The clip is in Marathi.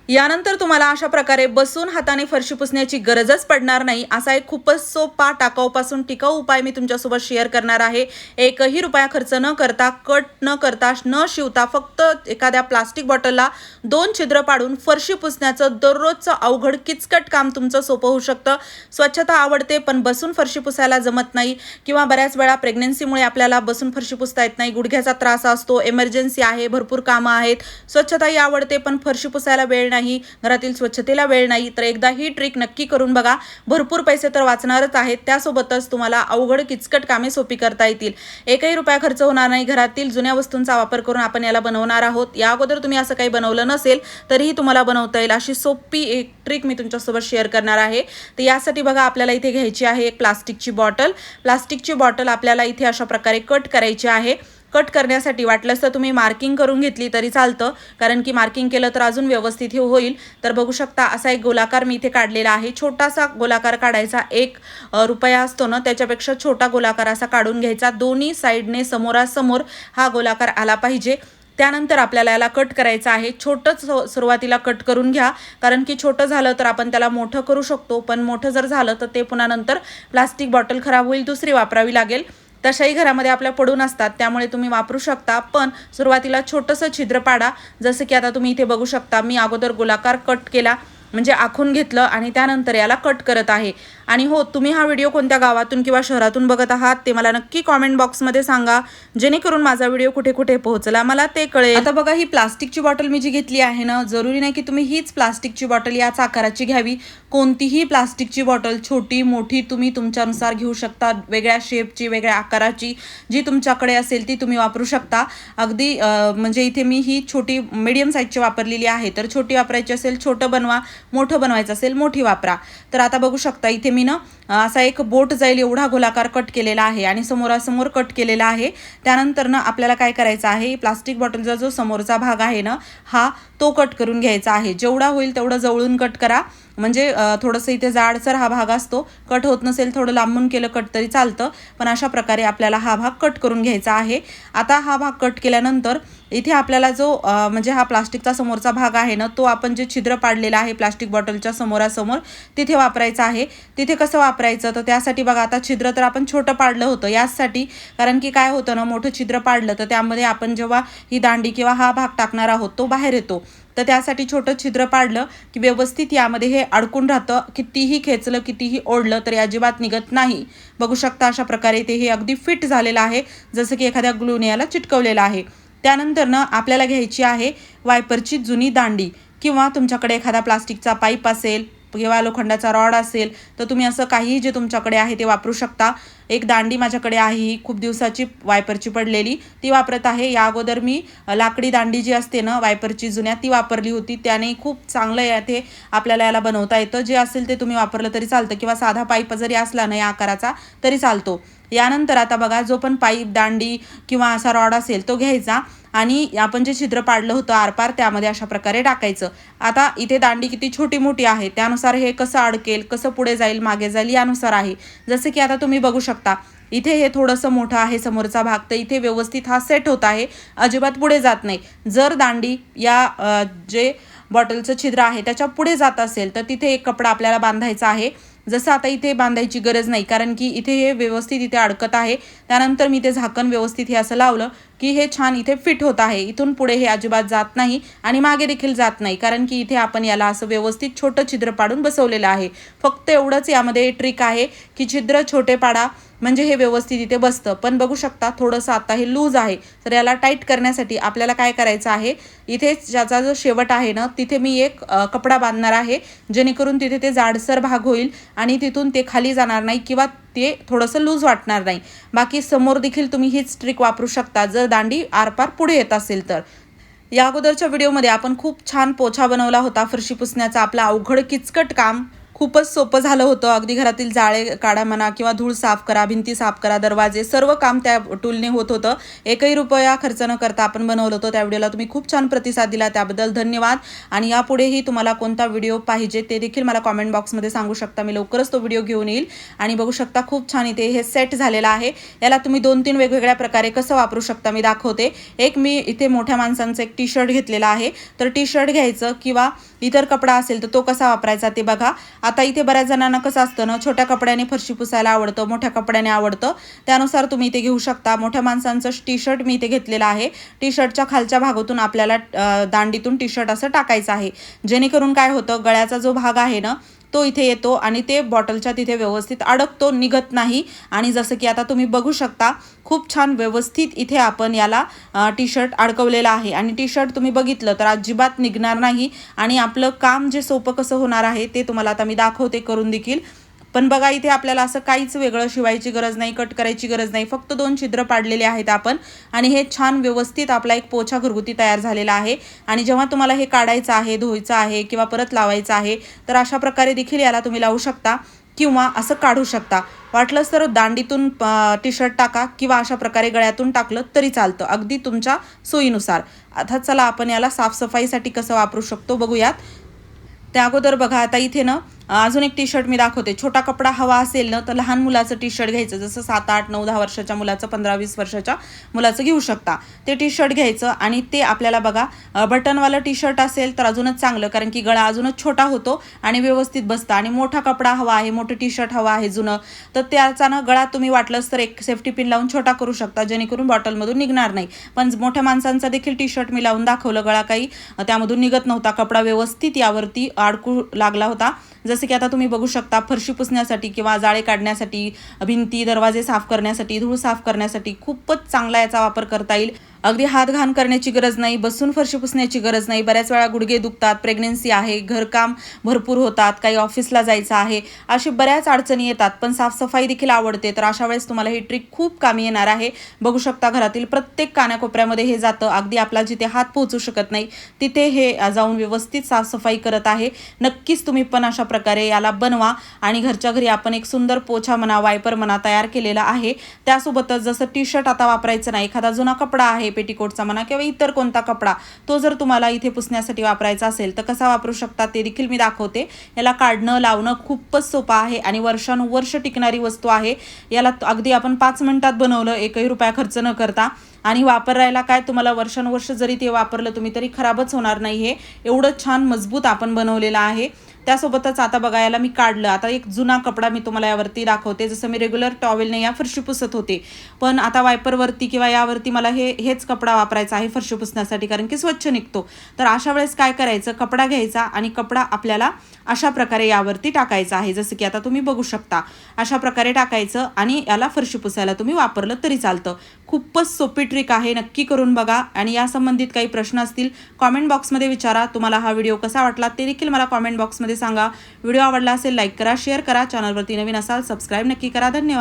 यानंतर तुम्हाला अशा प्रकारे बसून हाताने फरशी पुसण्याची गरजच पडणार नाही असा एक खूपच सोपा टाकाऊपासून टिकाऊ उपाय मी तुमच्यासोबत शेअर करणार आहे। एकही रुपया खर्च न करता, कट न करता, न शिवता फक्त एखाद्या प्लास्टिक बॉटलला 2 छिद्र पाडून फरशी पुसण्याचं दररोजचं अवघड किचकट काम तुमचं सोपं होऊ शकतं। स्वच्छता आवडते पण बसून फरशी पुसायला जमत नाही किंवा बऱ्याच वेळा प्रेग्नन्सीमुळे आपल्याला बसून फरशी पुसता येत नाही, गुडघ्याचा त्रास असतो, इमर्जन्सी आहे, भरपूर कामं आहेत, स्वच्छताही आवडते पण फरशी पुसायला वेळ नाही, घरातील स्वच्छतेला वेळ नाही, तर एकदा ही ट्रिक नक्की करून बघा। भरपूर पैसे तर वाचणारच आहेत, त्यासोबतच तुम्हाला अवघड किचकट कामे सोपी करता येतील। एकही रुपया खर्च होणार नाही। घरातील जुन्या वस्तूंचा वापर करून आपण याला बनवणार आहोत। या अगोदर तुम्ही असं काही बनवलं नसेल तरीही तुम्हाला बनवता येईल अशी सोपी एक ट्रिक मी तुमच्यासोबत शेअर करणार आहे। तर यासाठी बघा आपल्याला इथे घ्यायची आहे एक प्लास्टिकची बॉटल। प्लास्टिकची बॉटल आपल्याला इथे अशा प्रकारे कट करायची आहे। कट करण्यासाठी वाटलंस तर तुम्ही मार्किंग करून घेतली तरी चालतं, कारण की मार्किंग केलं तर अजून व्यवस्थित हे होईल। तर बघू शकता असा एक गोलाकार मी इथे काढलेला आहे। छोटासा गोलाकार काढायचा, 1 रुपया असतो ना त्याच्यापेक्षा छोटा गोलाकार असा काढून घ्यायचा। दोन्ही साईडने समोरासमोर हा गोलाकार आला पाहिजे। त्यानंतर आपल्याला याला कट करायचं आहे। छोटंच सुरुवातीला कट करून घ्या, कारण की छोटं झालं तर आपण त्याला मोठं करू शकतो, पण मोठं जर झालं तर ते पुन्हा नंतर प्लास्टिक बॉटल खराब होईल, दुसरी वापरावी लागेल। तशाही घरामध्ये आपल्या पडून असतात, त्यामुळे तुम्ही वापरू शकता, पण सुरुवातीला छोटंसं छिद्र पाडा। जसं की आता तुम्ही इथे बघू शकता मी अगोदर गोलाकार कट केला, म्हणजे आखून घेतलं आणि त्यानंतर याला कट करत आहे। आणि हो, तुम्ही हा व्हिडिओ कोणत्या गावातून किंवा शहरातून बघत आहात ते मला नक्की कॉमेंट बॉक्समध्ये सांगा, जेणेकरून माझा व्हिडिओ कुठे कुठे पोहोचला मला ते कळेल। आता बघा ही प्लास्टिकची बॉटल मी जी घेतली आहे ना, जरुरी नाही की तुम्ही हीच प्लास्टिकची बॉटल याच आकाराची घ्यावी। कोणतीही प्लास्टिकची बॉटल छोटी मोठी तुम्ही तुमच्यानुसार घेऊ शकता, वेगळ्या शेपची, वेगळ्या आकाराची, जी तुमच्याकडे असेल ती तुम्ही वापरू शकता। अगदी म्हणजे इथे मी ही छोटी मीडियम साईजची वापरलेली आहे, तर छोटी वापरायची असेल छोटं बनवा, मोठं बनवायचं असेल मोठी वापरा। तर आता बघू शकता इथे मी ना असा एक बोट जाईल एवढा गोलाकार कट केलेला आहे आणि समोरासमोर कट केलेला आहे। त्यानंतर ना आपल्याला काय करायचं आहे, प्लास्टिक बॉटलचा जो समोरचा भाग आहे ना हा तो कट करून घ्यायचा आहे। जेवढा होईल तेवढं जवळून कट करा, म्हणजे थोडंसं इथे जाडसर हा भाग असतो, कट होत नसेल थोडं लांबून केलं कट तरी चालतं, पण अशा प्रकारे आपल्याला हा भाग कट करून घ्यायचा आहे। आता हा भाग कट केल्यानंतर इथे आपल्याला जो म्हणजे हा प्लास्टिकचा समोरचा भाग आहे ना, तो आपण जे छिद्र पाडलेला आहे प्लास्टिक बॉटलच्या समोरासमोर तिथे वापरायचा आहे। तिथे कसं वापरायचं, तर त्यासाठी बघा आता छिद्र तर आपण छोटं पाडलं होतं यासाठी, कारण की काय होतं ना, मोठं छिद्र पाडलं तर त्यामध्ये आपण जेव्हा ही दांडी किंवा हा भाग टाकणार आहोत तो बाहेर येतो, तर त्यासाठी छोटं छिद्र पाडलं की व्यवस्थित यामध्ये हे अडकून राहतं। कितीही खेचलं कितीही ओढलं तरी अजिबात निघत नाही। बघू शकता अशा प्रकारे ते हे अगदी फिट झालेलं आहे, जसं की एखाद्या ग्लूने याला चिटकवलेलं आहे। त्यानंतर ना आपल्याला घ्यायची आहे वायपरची जुनी दांडी, किंवा तुमच्याकडे एखादा प्लास्टिकचा पाईप असेल किंवा लोखंडाचा रॉड असेल तर तुम्ही असं काहीही जे तुमच्याकडे आहे ते वापरू शकता। एक दांडी माझ्याकडे आहे, ही खूप दिवसाची वायपरची पडलेली, ती वापरत आहे। या अगोदर मी लाकडी दांडी जी असते ना वायपरची जुन्या ती वापरली होती, त्याने खूप चांगलं याथे आपल्याला याला बनवता येतं। जे असेल ते तुम्ही वापरलं तरी चालतं, किंवा साधा पाईप जरी असला ना या आकाराचा तरी चालतो। यानंतर आता बघा जो पण पाईप दांडी किंवा असा रॉड असेल तो घ्यायचा आणि आपण जे छिद्र पाडलं होतं आरपार त्यामध्ये अशा प्रकारे टाकायचं। आता इथे दांडी किती छोटी मोठी आहे त्यानुसार हे कसं अडकेल, कसं पुढे जाईल मागे जाईल यानुसार आहे। जसं की आता तुम्ही बघू शकता इथे हे थोडंसं मोठं आहे समोरचा भाग, तर इथे व्यवस्थित हा सेट होत आहे, अजिबात पुढे जात नाही। जर दांडी या जे बॉटलचं छिद्र आहे त्याच्या पुढे जात असेल तर तिथे एक कपडा आपल्याला बांधायचा आहे। जसं आता इथे बांधायची गरज नाही, कारण की इथे हे व्यवस्थित इथे अडकत आहे। त्यानंतर मी ते झाकण व्यवस्थित हे असं लावलं की हे छान इथे फिट होत आहे। इथून पुढे हे अजिबात जात नाही आणि मागे देखील जात नाही, कारण की इथे आपण याला असं व्यवस्थित छोटं छिद्र पाडून बसवलेलं आहे। फक्त एवढंच यामध्ये ट्रिक आहे की छिद्र छोटे पाडा, म्हणजे हे व्यवस्थित इथे बसतं। पण बघू शकता थोडंसं आता हे लूज आहे, तर याला टाईट करण्यासाठी आपल्याला काय करायचं आहे, इथे ज्याचा जो शेवट आहे ना तिथे मी एक कपडा बांधणार आहे, जेणेकरून तिथे ते जाडसर भाग होईल आणि तिथून ते खाली जाणार नाही किंवा ते थोडंसं लूज वाटणार नाही। बाकी समोर देखील तुम्ही हीच ट्रिक वापरू शकता जर दांडी आरपार पुढे येत असेल तर। या अगोदरच्या व्हिडिओमध्ये आपण खूप छान पोछा बनवला होता फरशी पुसण्याचा, आपला अवघड किचकट काम खूपच सोपं झालं होतं. अगदी घरातील जाळे काढा म्हणा किंवा धूळ साफ करा, भिंती साफ करा, दरवाजे सर्व काम त्या टूलने होत होतं. एकही रुपया खर्च न करता आपण बनवलं होतं. त्या व्हिडिओला तुम्ही खूप छान प्रतिसाद दिला, त्याबद्दल धन्यवाद. आणि यापुढेही तुम्हाला कोणता व्हिडिओ पाहिजे ते देखील मला कॉमेंट बॉक्समध्ये सांगू शकता. मी लवकरच तो व्हिडिओ घेऊन येईल. आणि बघू शकता खूप छान इथे हे सेट झालेलं आहे. याला तुम्ही 2-3 वेगवेगळ्या प्रकारे कसं वापरू शकता मी दाखवते. एक मी इथे मोठ्या माणसांचं एक टी शर्ट घेतलेला आहे. तर टी शर्ट घ्यायचं किंवा इतर कपडा असेल तर तो कसा वापरायचा ते बघा. आता इथे बऱ्याच जणांना कसं असतं ना, छोट्या कपड्याने फरशी पुसायला आवडतं, मोठ्या कपड्याने आवडतं. त्यानुसार तुम्ही इथे घेऊ शकता. मोठ्या माणसांचं टी शर्ट मी इथे घेतलेलं आहे. टी शर्टच्या खालच्या भागातून आपल्याला दांडीतून टी शर्ट असं टाकायचं आहे, जेणेकरून काय होतं, गळ्याचा जो भाग आहे ना तो इथे येतो आणि ते बॉटलच्या तिथे व्यवस्थित अडकतो, निघत नाही. आणि जसं की आता तुम्ही बघू शकता खूप छान व्यवस्थित इथे आपण याला टी शर्ट अडकवलेला आहे. आणि टी शर्ट तुम्ही बघितलं तर अजिबात निघणार नाही. आणि आपलं काम जे सोपं कसं होणार आहे ते तुम्हाला आता मी दाखवते करून देखील. पण बघा इथे आपल्याला असं काहीच वेगळं शिवायची गरज नाही, कट करायची गरज नाही, फक्त 2 छिद्र पाडलेले आहेत आपण. आणि हे छान व्यवस्थित आपला एक पोछा घरगुती तयार झालेला आहे. आणि जेव्हा तुम्हाला हे काढायचं आहे, धुवायचं आहे किंवा परत लावायचं आहे तर अशा प्रकारे देखील याला तुम्ही लावू शकता किंवा असं काढू शकता. वाटलंच तर दांडीतून टी शर्ट टाका किंवा अशा प्रकारे गळ्यातून टाकलं तरी चालतं, अगदी तुमच्या सोयीनुसार. आता चला आपण याला साफसफाईसाठी कसं वापरू शकतो बघूयात. त्या अगोदर बघा आता इथे ना अजून एक टी शर्ट मी दाखवते. छोटा कपडा हवा असेल ना तर लहान मुलाचं टी शर्ट घ्यायचं, जसं 7, 8, 9, 10 वर्षाच्या मुलाचं, 15, 20 वर्षाच्या मुलाचं घेऊ शकता. ते टी शर्ट घ्यायचं आणि ते आपल्याला बघा बटनवालं टी शर्ट असेल तर अजूनच चांगलं, कारण की गळा अजूनच छोटा होतो आणि व्यवस्थित बसतं. आणि मोठा कपडा हवा आहे, मोठं टी शर्ट हवा आहे जुनं, तर त्याचा ना गळा तुम्ही वाटलंच तर एक सेफ्टी पिन लावून छोटा करू शकता, जेणेकरून बॉटलमधून निघणार नाही. पण मोठ्या माणसांचा देखील टी शर्ट मी लावून दाखवलं, गळा काही त्यामधून निघत नव्हता, कपडा व्यवस्थित यावरती अडकू लागला होता. जसे की आता तुम्ही बघू शकता फरशी पुसण्यासाठी किंवा जाळे काढण्यासाठी, भिंती दरवाजे साफ करण्यासाठी, धूळ साफ करण्यासाठी खूपच चांगला याचा वापर करता येईल. अगदी हात घाण करण्याची गरज नाही, बसून फरशी पुसण्याची गरज नाही. बऱ्याच वेळा गुडघे दुखतात, प्रेग्नेन्सी आहे, घरकाम भरपूर होतात, काही ऑफिसला जायचं आहे, अशी बऱ्याच अडचणी येतात, पण साफसफाई देखील आवडते. तर अशा वेळेस तुम्हाला ही ट्रिक खूप कामी येणार आहे. बघू शकता घरातील प्रत्येक कानाकोपऱ्यामध्ये हे जातं, अगदी आपला जिथे हात पोहोचू शकत नाही तिथे हे जाऊन व्यवस्थित साफसफाई करत आहे. नक्कीच तुम्ही पण अशा प्रकारे याला बनवा. आणि घरच्या घरी आपण एक सुंदर पोछा म्हणा, वायपर म्हणा तयार केलेला आहे. त्यासोबतच जसं टी शर्ट आता वापरायचं नाही, एखादा जुना कपडा आहे पेटीकोटचा म्हणा किंवा इतर कोणता कपडा, तो जर तुम्हाला इथे पुसण्यासाठी वापरायचा असेल तर कसा वापरू शकता ते देखील मी दाखवते. याला काढणं लावणं खूपच सोपं आहे आणि वर्षानुवर्ष टिकणारी वस्तू आहे. याला अगदी आपण 5 मिनिटात बनवलं, एकही रुपया खर्च न करता. आणि वापरायला काय तुम्हाला वर्षानुवर्ष जरी ते वापरलं तुम्ही तरी खराबच होणार नाही. हे एवढं छान मजबूत आपण बनवलेलं आहे. त्यासोबतच आता बघा याला मी काढलं. आता एक जुना कपडा मी तुम्हाला यावरती दाखवते. जसं मी रेग्युलर टॉवेलने या फरशी पुसत होते, पण आता वायपरवरती किंवा यावरती मला हेच कपडा वापरायचा आहे फरशी पुसण्यासाठी, कारण की स्वच्छ निघतो. तर अशा वेळेस काय करायचं, कपडा घ्यायचा आणि कपडा आपल्याला अशा प्रकारे यावरती टाकायचा आहे. जसं की आता तुम्ही बघू शकता अशा प्रकारे टाकायचं आणि याला फरशी पुसायला तुम्ही वापरलं तरी चालतं. खूपच सोपी ट्रिक आहे, नक्की करून बघा. आणि या संबंधित काही प्रश्न असतील कॉमेंट बॉक्समध्ये विचारा. तुम्हाला हा व्हिडिओ कसा वाटला ते देखील मला कॉमेंट बॉक्समध्ये सांगा. व्हिडिओ आवडला असेल लाईक करा, शेअर करा. चॅनलवरती नवीन असाल सबस्क्राईब नक्की करा. धन्यवाद.